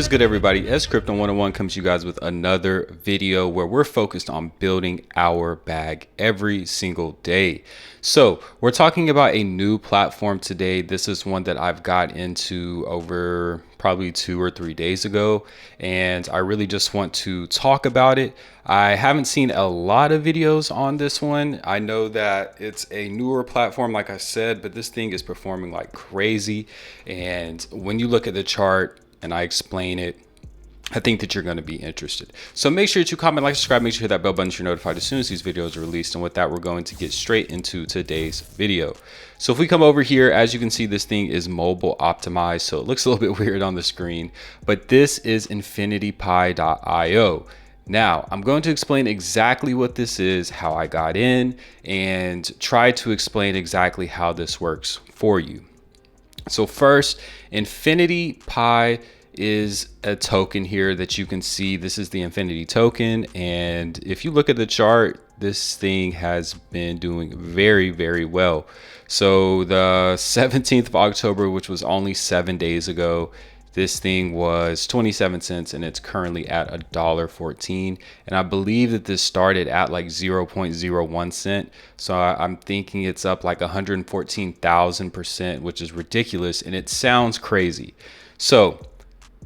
What is good, everybody? As Crypto 101 comes to you guys with another video where we're focused on building our bag every single day. So we're talking about a new platform today. This is one that I've got into over probably 2 or 3 days ago, and I really just want to talk about it. I haven't seen a lot of videos on this one. I know that it's a newer platform, like I said, but this thing is performing like crazy. And when you look at the chart and I explain it, I think that you're going to be interested. So make sure that you comment, like, subscribe, make sure you hit that bell button so you're notified as soon as these videos are released. And with that, we're going to get straight into today's video. So if we come over here, as you can see, this thing is mobile optimized, so it looks a little bit weird on the screen, but this is infinitypi.io. Now, I'm going to explain exactly what this is, how I got in, and try to explain exactly how this works for you. So first, Infinity Pi is a token here that you can see. This is the Infinity token, and if you look at the chart, this thing has been doing very, very well. So the 17th of October, which was only 7 days ago, this thing was 27 cents and it's currently at $1.14. And I believe that this started at like 0.01 cent. So I'm thinking it's up like 114,000%, which is ridiculous. And it sounds crazy. So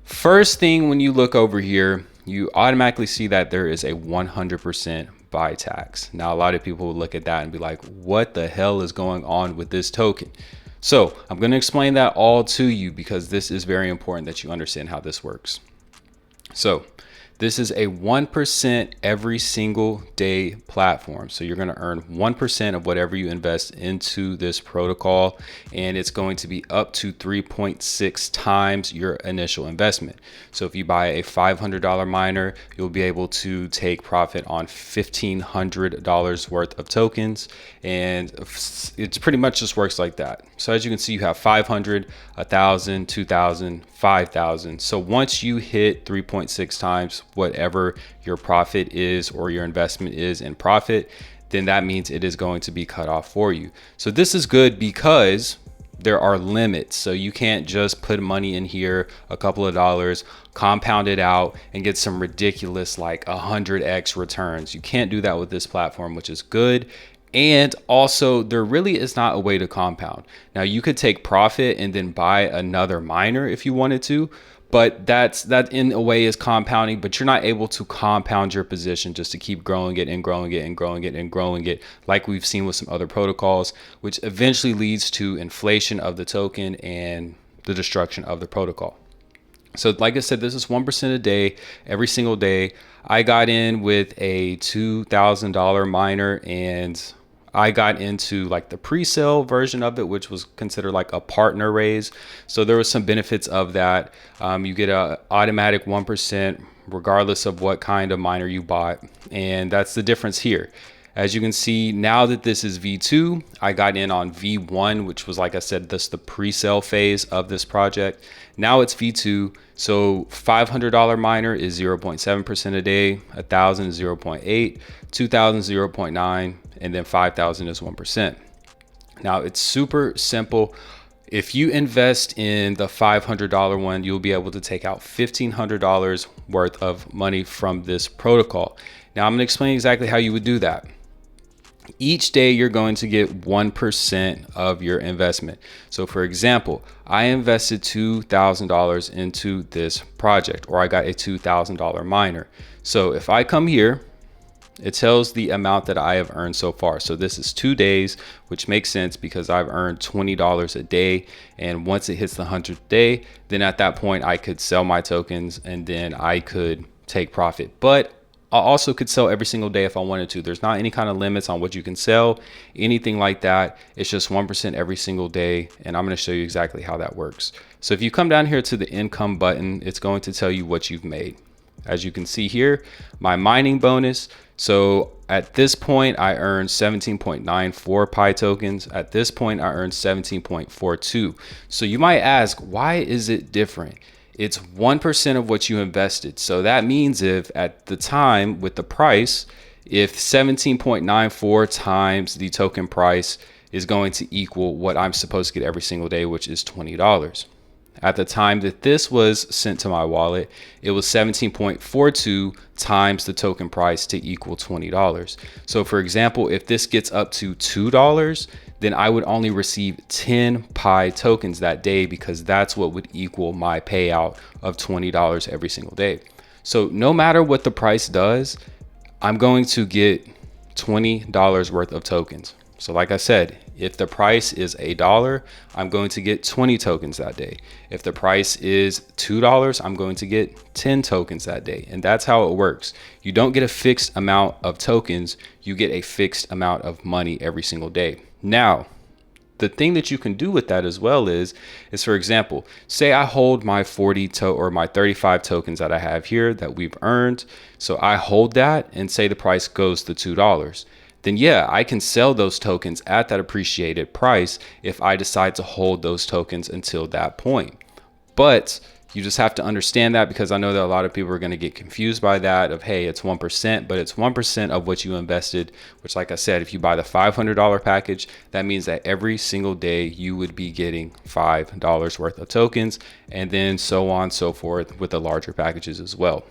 first thing, when you look over here, you automatically see that there is a 100% buy tax. Now, a lot of people will look at that and be like, what the hell is going on with this token? So I'm going to explain that all to you because this is very important that you understand how this works. So this is a 1% every single day platform. So you're going to earn 1% of whatever you invest into this protocol, and it's going to be up to 3.6 times your initial investment. So if you buy a $500 miner, you'll be able to take profit on $1,500 worth of tokens, and it pretty much just works like that. So as you can see, you have 500, 1,000, 2,000, 5,000. So once you hit 3.6 times whatever your profit is or your investment is in profit, then that means it is going to be cut off for you. So this is good because there are limits. So you can't just put money in here, a couple of dollars, compound it out and get some ridiculous like 100x returns. You can't do that with this platform, which is good. And also, there really is not a way to compound. Now, you could take profit and then buy another miner if you wanted to, but that in a way is compounding, but you're not able to compound your position just to keep growing it and growing it and growing it and growing it, like we've seen with some other protocols, which eventually leads to inflation of the token and the destruction of the protocol. So like I said, this is 1% a day, every single day. I got in with a $2,000 miner, and I got into like the pre-sale version of it, which was considered like a partner raise. So there was some benefits of that. You get a automatic 1% regardless of what kind of miner you bought. And that's the difference here. As you can see, now that this is V2, I got in on V1, which was, like I said, this the pre-sale phase of this project. Now it's V2. So $500 miner is 0.7% a day, 1,000 is 0.8, 2,000 is 0.9, and then 5,000 is 1%. Now it's super simple. If you invest in the $500 one, you'll be able to take out $1,500 worth of money from this protocol. Now I'm going to explain exactly how you would do that. Each day you're going to get 1% of your investment. So for example, I invested $2,000 into this project, or I got a $2,000 miner. So if I come here, it tells the amount that I have earned so far. So this is 2 days, which makes sense because I've earned $20 a day. And once it hits the 100th day, then at that point I could sell my tokens and then I could take profit. But I also could sell every single day if I wanted to. There's not any kind of limits on what you can sell, anything like that. It's just 1% every single day. And I'm going to show you exactly how that works. So if you come down here to the income button, it's going to tell you what you've made. As you can see here, my mining bonus. So at this point, I earned 17.94 Pi tokens. At this point, I earned 17.42. So you might ask, why is it different? It's 1% of what you invested. So that means if at the time with the price, if 17.94 times the token price is going to equal what I'm supposed to get every single day, which is $20. At the time that this was sent to my wallet, it was 17.42 times the token price to equal $20. So for example, if this gets up to $2, then I would only receive 10 Pi tokens that day, because that's what would equal my payout of $20 every single day. So no matter what the price does, I'm going to get $20 worth of tokens. So like I said, if the price is $1, I'm going to get 20 tokens that day. If the price is $2, I'm going to get 10 tokens that day. And that's how it works. You don't get a fixed amount of tokens, you get a fixed amount of money every single day. Now, the thing that you can do with that as well is for example, say I hold my 35 tokens that I have here that we've earned. So I hold that and say the price goes to $2. Then yeah, I can sell those tokens at that appreciated price if I decide to hold those tokens until that point. But you just have to understand that, because I know that a lot of people are going to get confused by that of, hey, it's 1%, but it's 1% of what you invested, which like I said, if you buy the $500 package, that means that every single day you would be getting $5 worth of tokens, and then so on and so forth with the larger packages as well.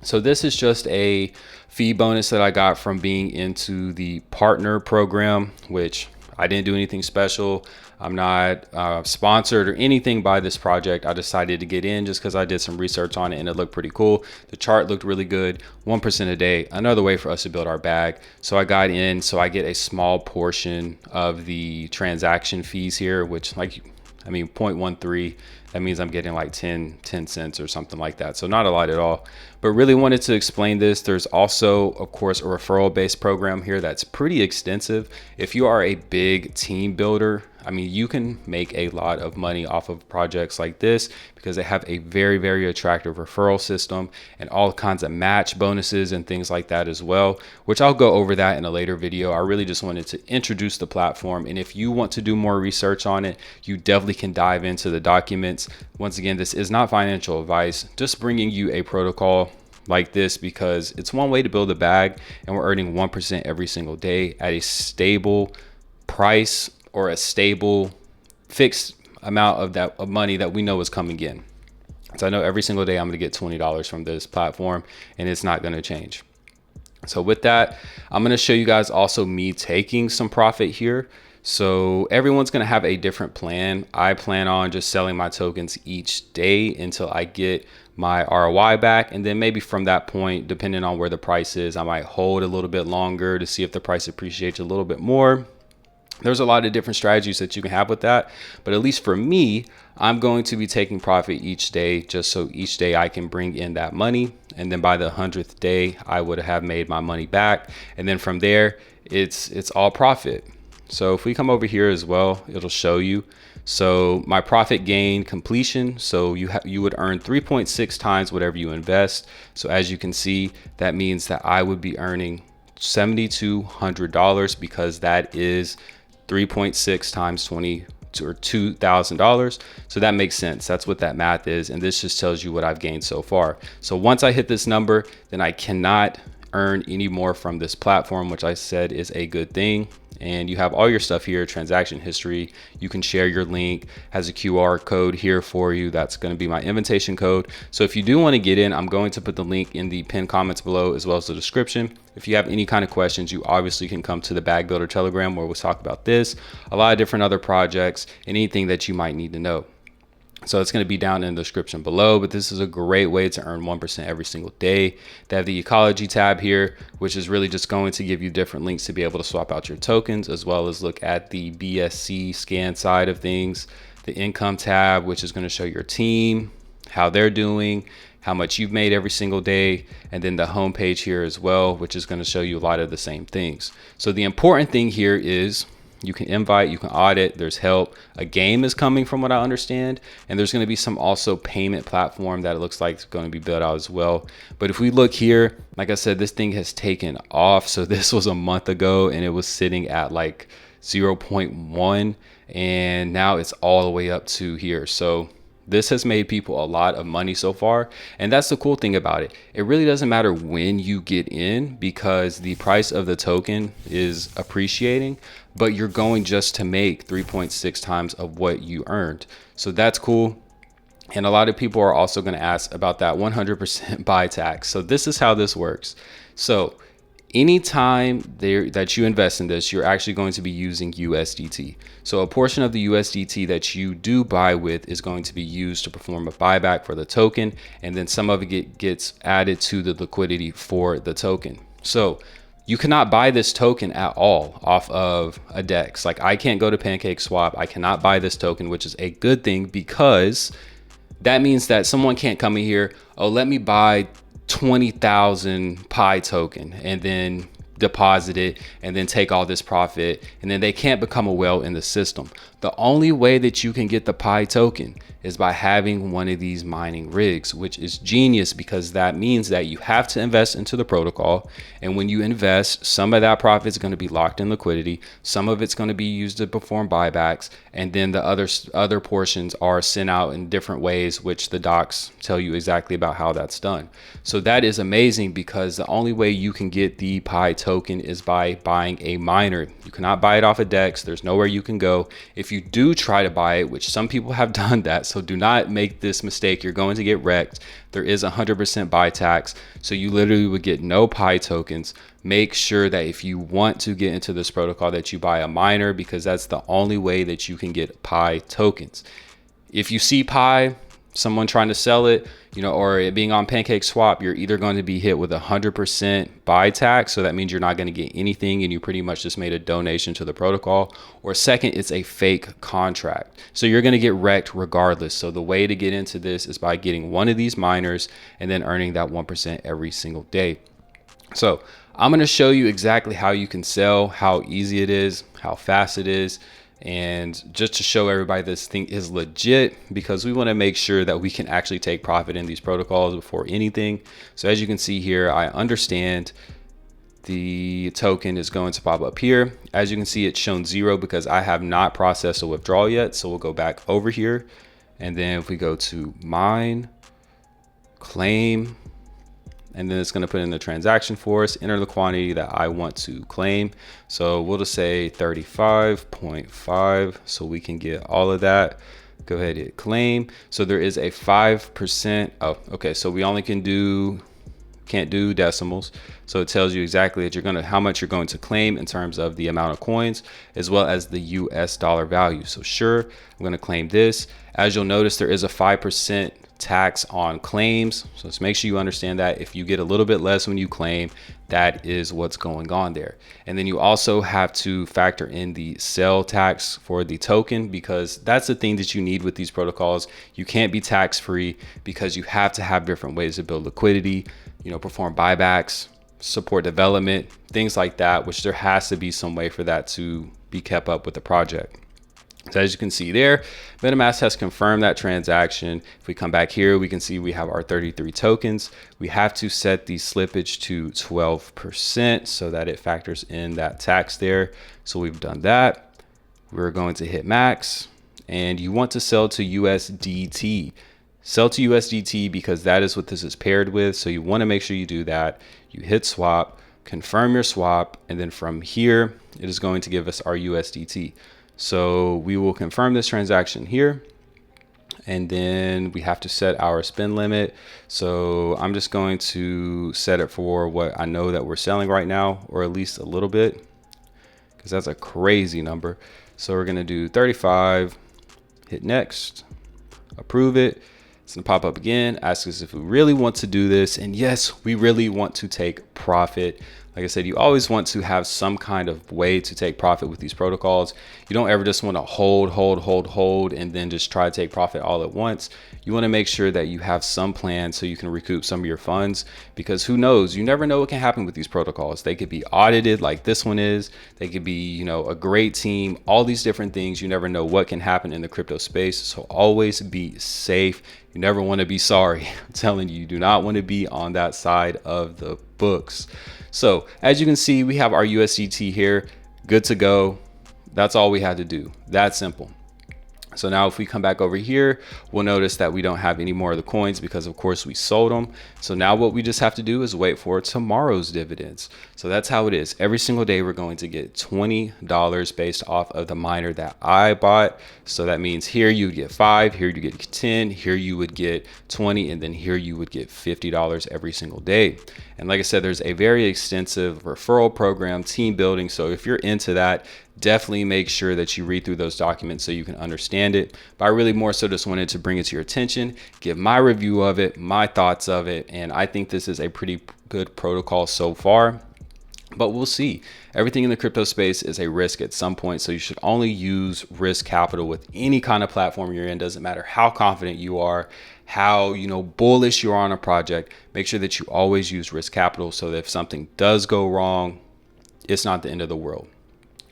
So this is just a fee bonus that I got from being into the partner program, which I didn't do anything special. I'm not sponsored or anything by this project. I decided to get in just because I did some research on it and it looked pretty cool. The chart looked really good. 1% a day, another way for us to build our bag. So I got in, so I get a small portion of the transaction fees here, which 0.13. That means I'm getting like 10 cents or something like that. So not a lot at all, but really wanted to explain this. There's also, of course, a referral based program here that's pretty extensive. If you are a big team builder, you can make a lot of money off of projects like this, because they have a very, very attractive referral system and all kinds of match bonuses and things like that as well, which I'll go over that in a later video. I really just wanted to introduce the platform. And if you want to do more research on it, you definitely can dive into the documents. Once again, this is not financial advice, just bringing you a protocol like this because it's one way to build a bag, and we're earning 1% every single day at a stable price, or a stable fixed amount of money that we know is coming in. So I know every single day I'm going to get $20 from this platform, and it's not going to change. So with that, I'm going to show you guys also me taking some profit here. So everyone's going to have a different plan. I plan on just selling my tokens each day until I get my ROI back. And then maybe from that point, depending on where the price is, I might hold a little bit longer to see if the price appreciates a little bit more. There's a lot of different strategies that you can have with that. But at least for me, I'm going to be taking profit each day, just so each day I can bring in that money. And then by the 100th day, I would have made my money back. And then from there, it's all profit. So if we come over here as well, it'll show you. So my profit gain completion. So you would earn 3.6 times whatever you invest. So as you can see, that means that I would be earning $7,200, because that is 3.6 times 20 or $2,000. So that makes sense. That's what that math is. And this just tells you what I've gained so far. So once I hit this number, then I cannot earn any more from this platform, which I said is a good thing. And you have all your stuff here, transaction history. You can share your link, has a QR code here for you. That's going to be my invitation code. So if you do want to get in, I'm going to put the link in the pinned comments below, as well as the description. If you have any kind of questions, you obviously can come to the Bag Builder Telegram, where we'll talk about this, a lot of different other projects, and anything that you might need to know. So it's going to be down in the description below, but this is a great way to earn 1% every single day. They have the ecology tab here, which is really just going to give you different links to be able to swap out your tokens, as well as look at the BSC scan side of things. The income tab, which is going to show your team, how they're doing, how much you've made every single day. And then the home page here as well, which is going to show you a lot of the same things. So the important thing here is you can invite, you can audit, there's help. A game is coming from what I understand. And there's going to be some also payment platform that it looks like is going to be built out as well. But if we look here, like I said, this thing has taken off. So this was a month ago and it was sitting at like 0.1, and now it's all the way up to here. So this has made people a lot of money so far. And that's the cool thing about it. It really doesn't matter when you get in, because the price of the token is appreciating, but you're going just to make 3.6 times of what you earned. So that's cool. And a lot of people are also going to ask about that 100% buy tax. So this is how this works. So anytime that you invest in this, you're actually going to be using USDT. So a portion of the USDT that you do buy with is going to be used to perform a buyback for the token. And then some of it gets added to the liquidity for the token. So you cannot buy this token at all off of a DEX. Like I can't go to PancakeSwap. I cannot buy this token, which is a good thing because that means that someone can't come in here, oh, let me buy 20,000 Pi token and then deposit it and then take all this profit. And then they can't become a whale in the system. The only way that you can get the Pi token is by having one of these mining rigs, which is genius because that means that you have to invest into the protocol. And when you invest, some of that profit is going to be locked in liquidity. Some of it's going to be used to perform buybacks. And then the other portions are sent out in different ways, which the docs tell you exactly about how that's done. So that is amazing because the only way you can get the Pi token is by buying a miner. You cannot buy it off a DEX. There's nowhere you can go. If you do try to buy it, which some people have done that, so do not make this mistake. You're going to get wrecked. There is 100% buy tax. So you literally would get no Pi tokens. Make sure that if you want to get into this protocol that you buy a miner because that's the only way that you can get Pi tokens. If you see Pi, someone trying to sell it, or it being on PancakeSwap, you're either going to be hit with 100% buy tax. So that means you're not going to get anything and you pretty much just made a donation to the protocol. Or second, it's a fake contract. So you're going to get wrecked regardless. So the way to get into this is by getting one of these miners and then earning that 1% every single day. So I'm going to show you exactly how you can sell, how easy it is, how fast it is. And just to show everybody this thing is legit because we want to make sure that we can actually take profit in these protocols before anything. So as you can see here, I understand the token is going to pop up here. As you can see, it's shown 0 because I have not processed a withdrawal yet. So we'll go back over here. And then if we go to mine, claim, and then it's going to put in the transaction for us, enter the quantity that I want to claim. So we'll just say 35.5 so we can get all of that. Go ahead and hit claim. So there is a 5%. Oh, okay. So we only can't do decimals. So it tells you exactly that how much you're going to claim in terms of the amount of coins as well as the US dollar value. So sure, I'm going to claim this. As you'll notice, there is a 5% tax on claims. So let's make sure you understand that if you get a little bit less when you claim, that is what's going on there. And then you also have to factor in the sell tax for the token because that's the thing that you need with these protocols. You can't be tax free because you have to have different ways to build liquidity, perform buybacks, support development, things like that, which there has to be some way for that to be kept up with the project. So as you can see there, MetaMask has confirmed that transaction. If we come back here, we can see we have our 33 tokens. We have to set the slippage to 12% so that it factors in that tax there. So we've done that. We're going to hit max and you want to sell to USDT. Sell to USDT because that is what this is paired with. So you want to make sure you do that. You hit swap, confirm your swap, and then from here, it is going to give us our USDT. So we will confirm this transaction here. And then we have to set our spend limit. So I'm just going to set it for what I know that we're selling right now, or at least a little bit, because that's a crazy number. So we're going to do 35, hit next, approve it. It's gonna pop up again, ask us if we really want to do this. And yes, we really want to take profit. Like I said, you always want to have some kind of way to take profit with these protocols. You don't ever just want to hold, and then just try to take profit all at once. You want to make sure that you have some plan so you can recoup some of your funds, because who knows, you never know what can happen with these protocols. They could be audited like this one is. They could be, a great team, all these different things. You never know what can happen in the crypto space. So always be safe. You never want to be sorry. I'm telling you, you do not want to be on that side of the books. So as you can see, we have our USDT here, good to go. That's all we had to do. That simple. So now if we come back over here, we'll notice that we don't have any more of the coins because of course we sold them. So now what we just have to do is wait for tomorrow's dividends. So that's how it is. Every single day we're going to get $20 based off of the miner that I bought. So that means here you would get 5, here you get 10, here you would get 20, and then here you would get $50 every single day. And like I said, there's a very extensive referral program, team building. So if you're into that, definitely make sure that you read through those documents so you can understand it. But I really more so just wanted to bring it to your attention, give my review of it, my thoughts of it. And I think this is a pretty good protocol so far, but we'll see. Everything in the crypto space is a risk at some point. So you should only use risk capital with any kind of platform you're in. Doesn't matter how confident you are, how bullish you are on a project. Make sure that you always use risk capital so that if something does go wrong, it's not the end of the world.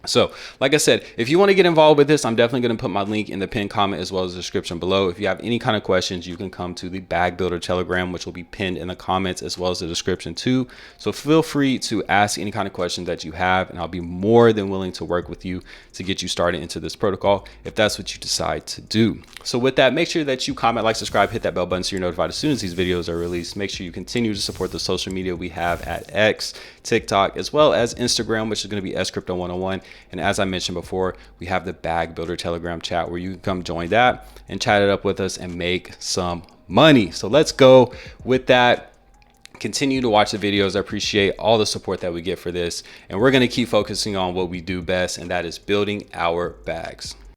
So like I said, if you want to get involved with this, I'm definitely going to put my link in the pinned comment as well as the description below. If you have any kind of questions, you can come to the Bag Builder Telegram, which will be pinned in the comments as well as the description too. So feel free to ask any kind of questions that you have, and I'll be more than willing to work with you to get you started into this protocol if that's what you decide to do. So with that, make sure that you comment, like, subscribe, hit that bell button so you're notified as soon as these videos are released. Make sure you continue to support the social media we have at X, TikTok, as well as Instagram, which is going to be SCrypto101. And as I mentioned before, we have the Bag Builder Telegram chat where you can come join that and chat it up with us and make some money. So let's go with that. Continue to watch the videos. I appreciate all the support that we get for this. And we're going to keep focusing on what we do best, and that is building our bags.